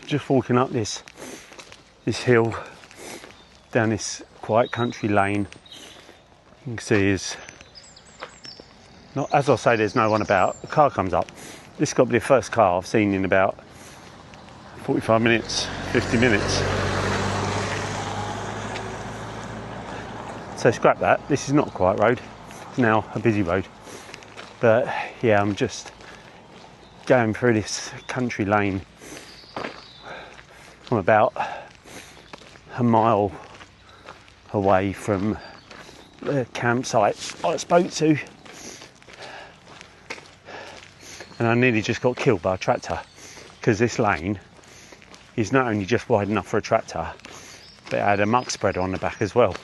just walking up this hill, down this quiet country lane. You can see is not, as I say, there's no one about. A car comes up. This has got to be the first car I've seen in about 45 minutes, 50 minutes. So scrap that. This is not a quiet road. It's now a busy road. But yeah, I'm just going through this country lane. I'm about a mile away from the campsite I spoke to, and I nearly just got killed by a tractor, because this lane is not only just wide enough for a tractor, but it had a muck spreader on the back as well.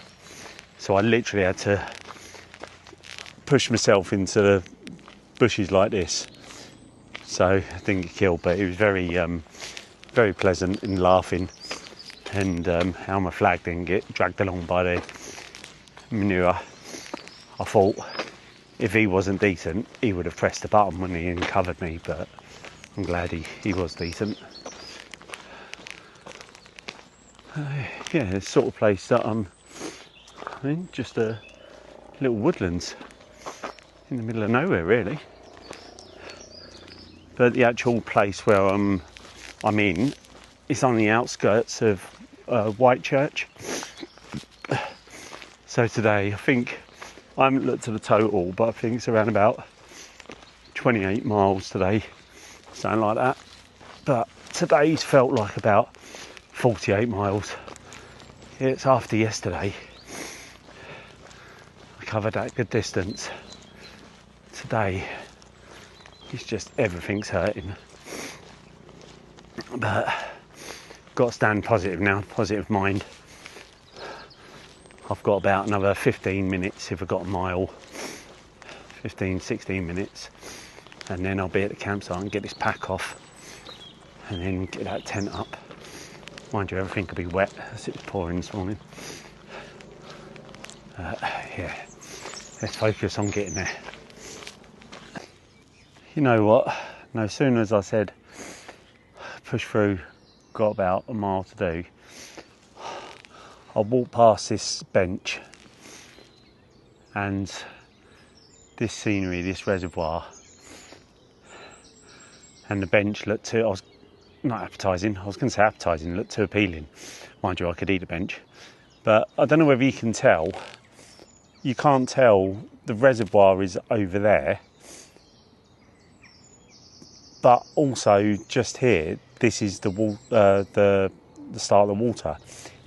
So I literally had to push myself into the bushes like this, so I didn't get killed. But it was very very pleasant and laughing, and how my flag didn't get dragged along by the manure. I thought if he wasn't decent, he would have pressed the button, wouldn't he, and covered me, but I'm glad he was decent. Yeah, it's the sort of place that I'm in, just a little woodlands in the middle of nowhere really. But the actual place where I'm in, it's on the outskirts of Whitechurch. So today, I think, I haven't looked at the total, but I think it's around about 28 miles today, something like that. But today's felt like about 48 miles. It's after yesterday. I covered that good distance. Today, it's just everything's hurting. But got to stand positive now, positive mind. I've got about another 15 minutes if I've got a mile, 15, 16 minutes, and then I'll be at the campsite and get this pack off, and then get that tent up. Mind you, everything could be wet as it was pouring this morning. Yeah, let's focus on getting there. You know what? No sooner as I said, push through, got about a mile to do, I walked past this bench and this scenery, this reservoir, and the bench looked too, I was not appetising, I was going to say appetising, looked too appealing. Mind you, I could eat a bench. But I don't know whether you can tell, you can't tell the reservoir is over there, but also just here, this is the start of the water.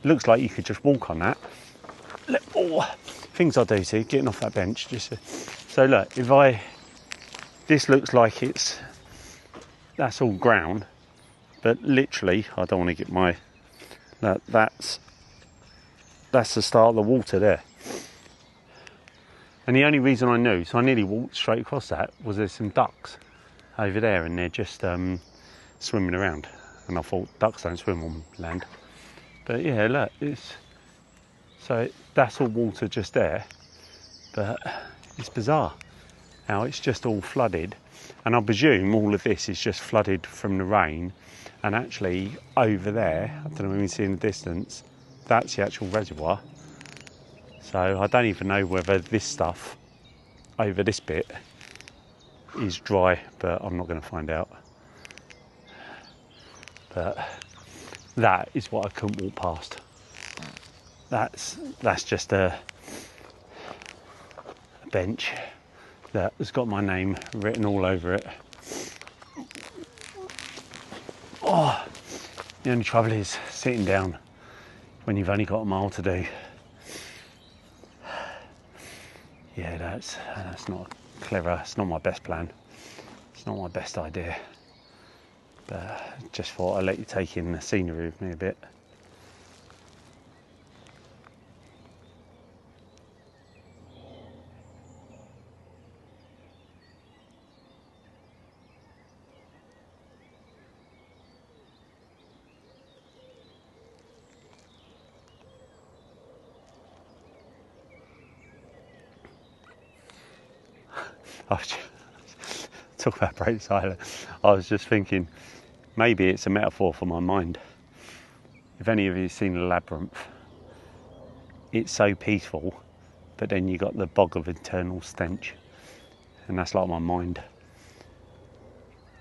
It looks like you could just walk on that. Oh, things I do see, getting off that bench. So look, this looks like that's all ground, but literally, I don't want to get my, that's the start of the water there. And the only reason I knew, so I nearly walked straight across that, was there's some ducks over there and they're just swimming around. And I thought ducks don't swim on land. But yeah, look, that's all water just there. But it's bizarre how it's just all flooded. And I presume all of this is just flooded from the rain. And actually over there, I don't know when you see in the distance, that's the actual reservoir. So I don't even know whether this stuff over this bit is dry, but I'm not going to find out. But that is what I couldn't walk past. That's just a bench that has got my name written all over it. Oh, the only trouble is sitting down when you've only got a mile to do. Yeah, that's not clever. It's not my best plan. It's not my best idea. But just thought I'd let you take in the scenery with me a bit. Talk about break silence. I was just thinking, maybe it's a metaphor for my mind. If any of you have seen a labyrinth, it's so peaceful, but then you got the bog of internal stench, and that's like my mind.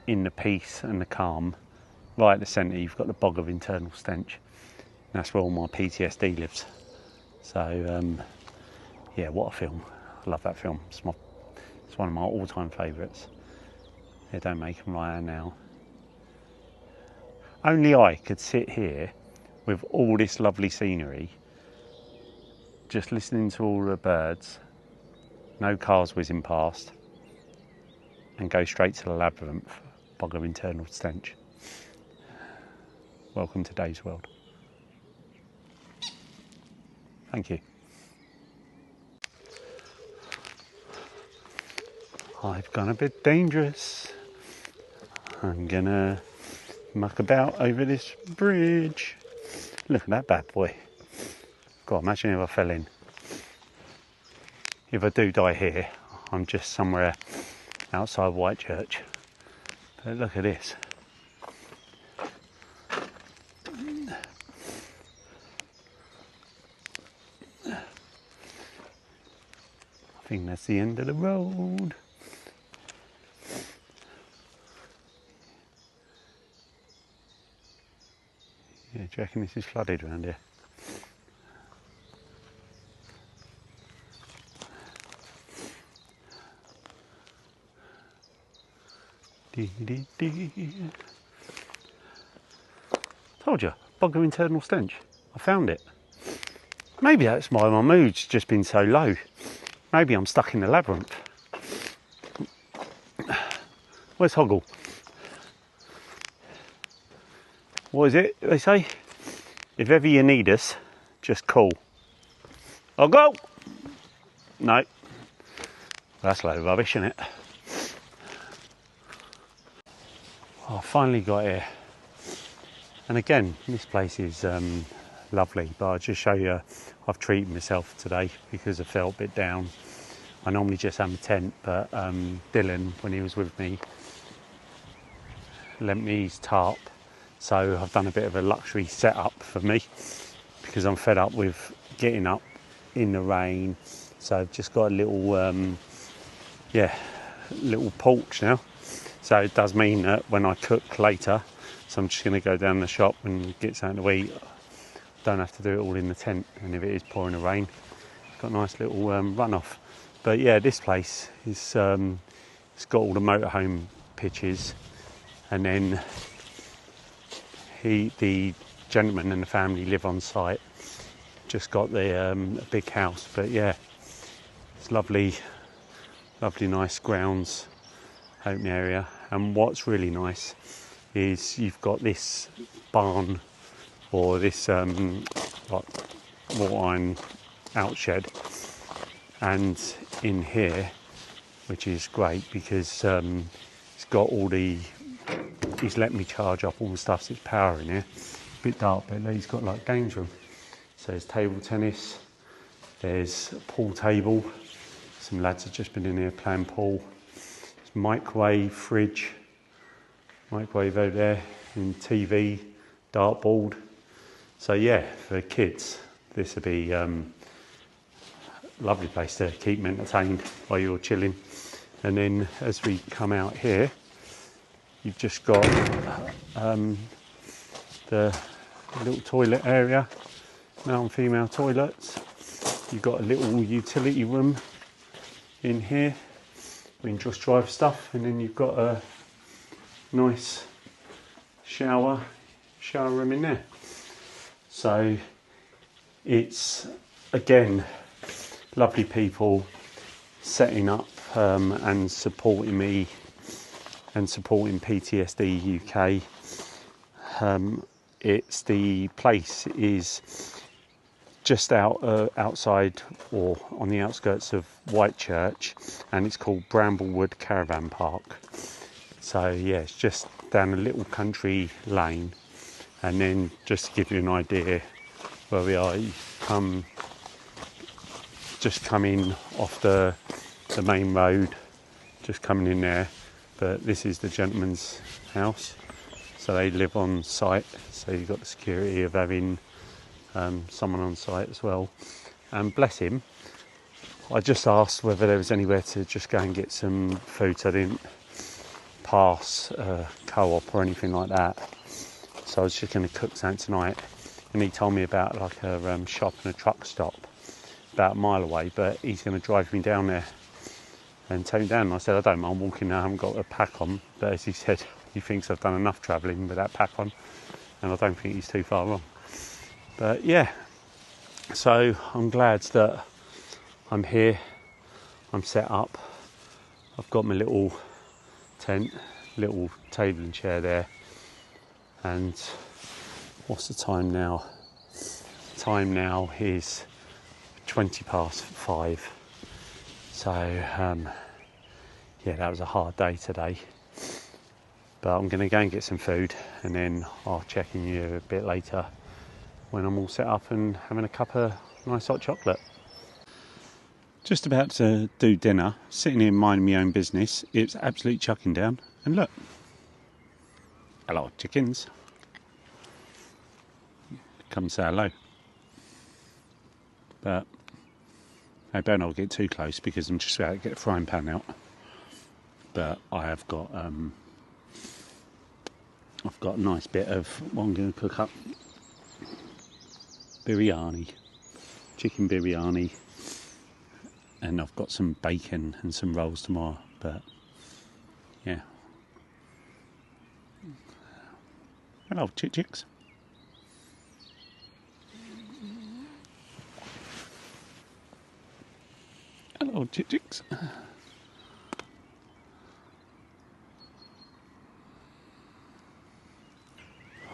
In the peace and the calm, right at the centre, you've got the bog of internal stench. And that's where all my PTSD lives. So, yeah, what a film. I love that film. It's one of my all-time favourites. They don't make them right now. Only I could sit here with all this lovely scenery, just listening to all the birds, no cars whizzing past, and go straight to the labyrinth, bog of internal stench. Welcome to Dave's World. Thank you. I've gone a bit dangerous. I'm gonna muck about over this bridge. Look at that bad boy. God, imagine if I fell in. If I do die here, I'm just somewhere outside Whitechurch. But look at this. I think that's the end of the road. Yeah, do you reckon this is flooded around here? Told you, bog of internal stench. I found it. Maybe that's why my mood's just been so low. Maybe I'm stuck in the labyrinth. Where's Hoggle? What is it they say? If ever you need us, just call. I'll go! No. That's a load of rubbish, isn't it? Oh, I finally got here. And again, this place is lovely, but I'll just show you, I've treated myself today because I felt a bit down. I normally just have a tent, but Dylan, when he was with me, lent me his tarp. So I've done a bit of a luxury setup for me because I'm fed up with getting up in the rain. So I've just got a little, little porch now. So it does mean that when I cook later, so I'm just going to go down the shop and get something to eat. Don't have to do it all in the tent. And if it is pouring the rain, it's got a nice little runoff. But yeah, this place is, it's got all the motorhome pitches, and then the gentleman and the family live on site. Just got the a big house, but yeah, it's lovely, nice grounds, open area. And what's really nice is you've got this barn or this like wrought iron outshed, and in here, which is great because it's got all the. He's let me charge up all the stuff, so it's power in here. A bit dark, but he's got like games room. So there's table tennis, there's a pool table. Some lads have just been in here playing pool. There's microwave, fridge, microwave over there, and TV, dartboard. So yeah, for kids, this would be a lovely place to keep them entertained while you're chilling. And then as we come out here, you've just got the little toilet area, male and female toilets. You've got a little utility room in here. We can just drive stuff, and then you've got a nice shower room in there. So it's, again, lovely people setting up and supporting me and supporting PTSD UK. It's the place is just outside or on the outskirts of Whitechurch, and it's called Bramblewood Caravan Park. So yeah, it's just down a little country lane, and then just to give you an idea where we are, you just come in off the main road, just coming in there. But this is the gentleman's house. So they live on site, so you've got the security of having someone on site as well. And bless him, I just asked whether there was anywhere to just go and get some food, so I didn't pass co-op or anything like that. So I was just going to cook something tonight, and he told me about like a shop and a truck stop about a mile away, but he's going to drive me down there and take me down. And I said, I don't mind walking now, I haven't got a pack on. But as he said, he thinks I've done enough travelling with that pack on, and I don't think he's too far wrong. But yeah, so I'm glad that I'm here, I'm set up, I've got my little tent, little table and chair there, and what's the time now? Time now is 5:20. So yeah, that was a hard day today, but I'm going to go and get some food, and then I'll check in you a bit later when I'm all set up and having a cup of nice hot chocolate. Just about to do dinner, sitting here minding my own business. It's absolutely chucking down, and look, hello chickens, come say hello. But I better not get too close because I'm just about to get a frying pan out. But I have got I've got a nice bit of what I'm going to cook up. Biryani, chicken biryani, and I've got some bacon and some rolls tomorrow. But yeah, hello chicks. Hello chicks.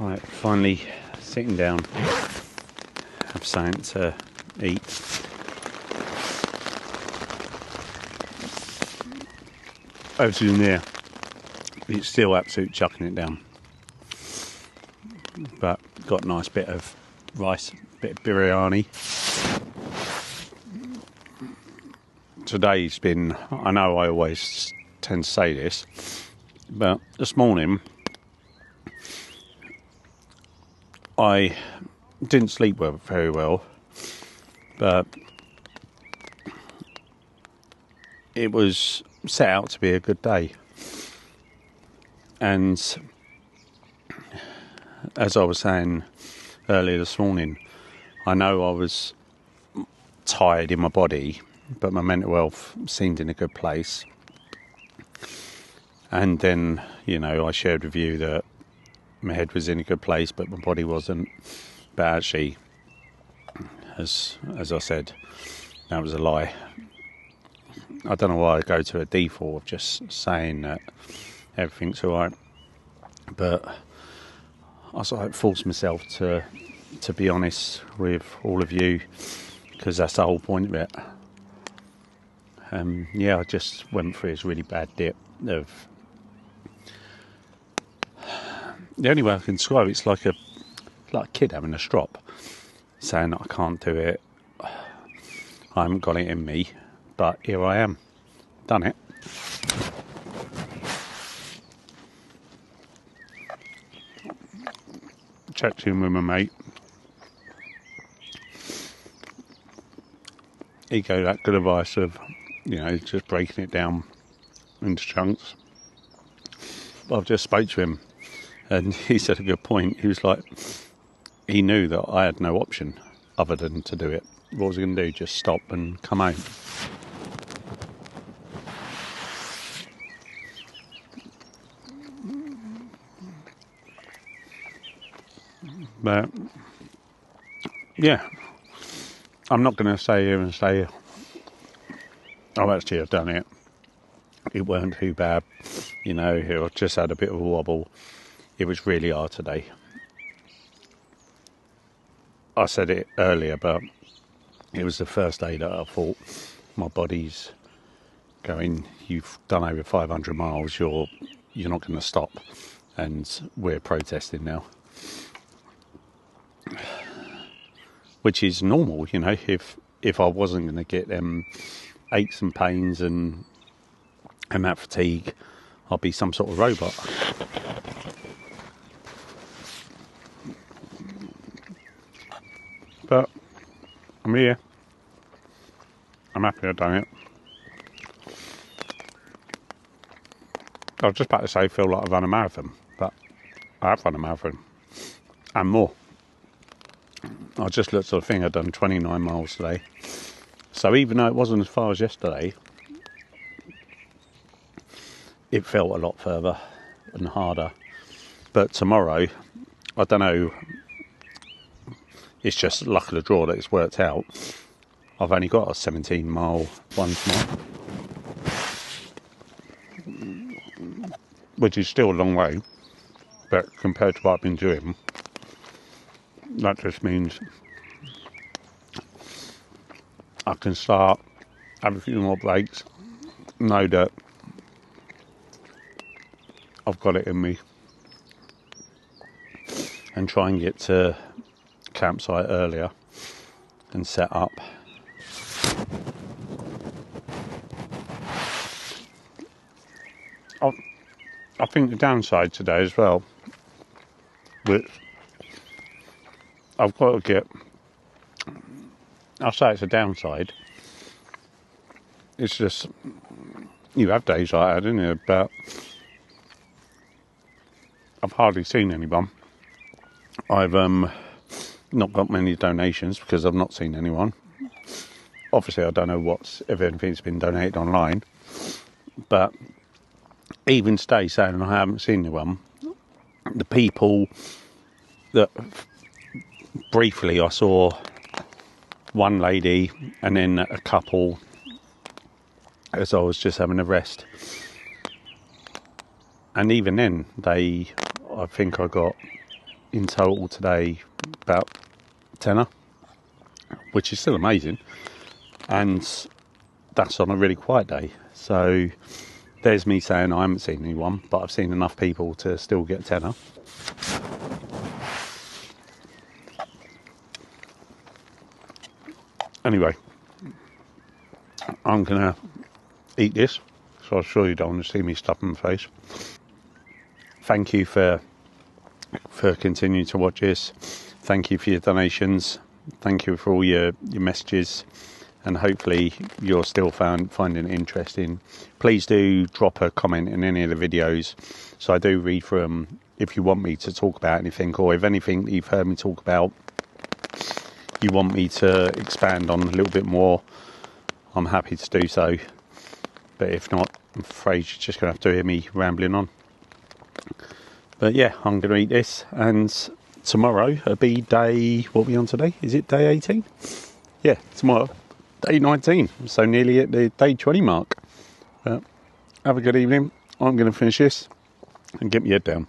Right, finally sitting down, have something to eat. Over in there, it's still absolute chucking it down, but got a nice bit of rice, bit of biryani. Today's been, I know I always tend to say this, but this morning I didn't sleep very well, but it was set out to be a good day. And as I was saying earlier this morning, I know I was tired in my body, but my mental health seemed in a good place. And then, you know, I shared with you that my head was in a good place, but my body wasn't. But actually, as I said, that was a lie. I don't know why I go to a default of just saying that everything's all right, but I sort of forced myself to be honest with all of you, because that's the whole point of it. Yeah, I just went through this really bad dip of, the only way I can describe it's like a kid having a strop, saying that I can't do it, I haven't got it in me, but here I am, done it. Checked in with my mate. He gave that good advice of, you know, just breaking it down into chunks. But I've just spoke to him, and he said a good point. He was like, he knew that I had no option other than to do it. What was he going to do? Just stop and come home? But yeah, I'm not going to stay here and say, oh, actually I've done it. It weren't too bad. You know, I just had a bit of a wobble. It was really hard today. I said it earlier, but it was the first day that I thought, my body's going, you've done over 500 miles, you're not going to stop. And we're protesting now. Which is normal, you know, if I wasn't going to get aches and pains and that fatigue, I'll be some sort of robot. I'm here. I'm happy I've done it. I was just about to say I feel like I've run a marathon, but I have run a marathon and more. I just looked at the thing, I'd done 29 miles today. So even though it wasn't as far as yesterday, it felt a lot further and harder. But tomorrow, I don't know, it's just luck of the draw that it's worked out. I've only got a 17-mile one tomorrow, which is still a long way, but compared to what I've been doing, that just means I can start, have a few more breaks, know that I've got it in me, and try and get to campsite earlier and set up. I think the downside today as well, which I've got to get, I'll say it's a downside, it's just, you have days like that, don't you, but I've hardly seen anyone. I've not got many donations because I've not seen anyone. Obviously I don't know if anything's been donated online, but even today saying I haven't seen anyone, the people that briefly I saw one lady and then a couple as I was just having a rest, and even then I think I got in total today about 10, which is still amazing, and that's on a really quiet day. So there's me saying I haven't seen anyone, but I've seen enough people to still get 10. Anyway, I'm gonna eat this, so I'm sure you don't want to see me stuffing my face. Thank you for continuing to watch this. Thank you for your donations. Thank you for all your messages, and hopefully you're still finding it interesting. Please do drop a comment in any of the videos, so I do read through them if you want me to talk about anything, or if anything that you've heard me talk about you want me to expand on a little bit more, I'm happy to do so. But if not, I'm afraid you're just going to have to hear me rambling on. But yeah, I'm going to eat this, and tomorrow will be day, what are we on today? Is it day 18? Yeah, tomorrow, day 19. So nearly at the day 20 mark. But have a good evening. I'm going to finish this and get my head down.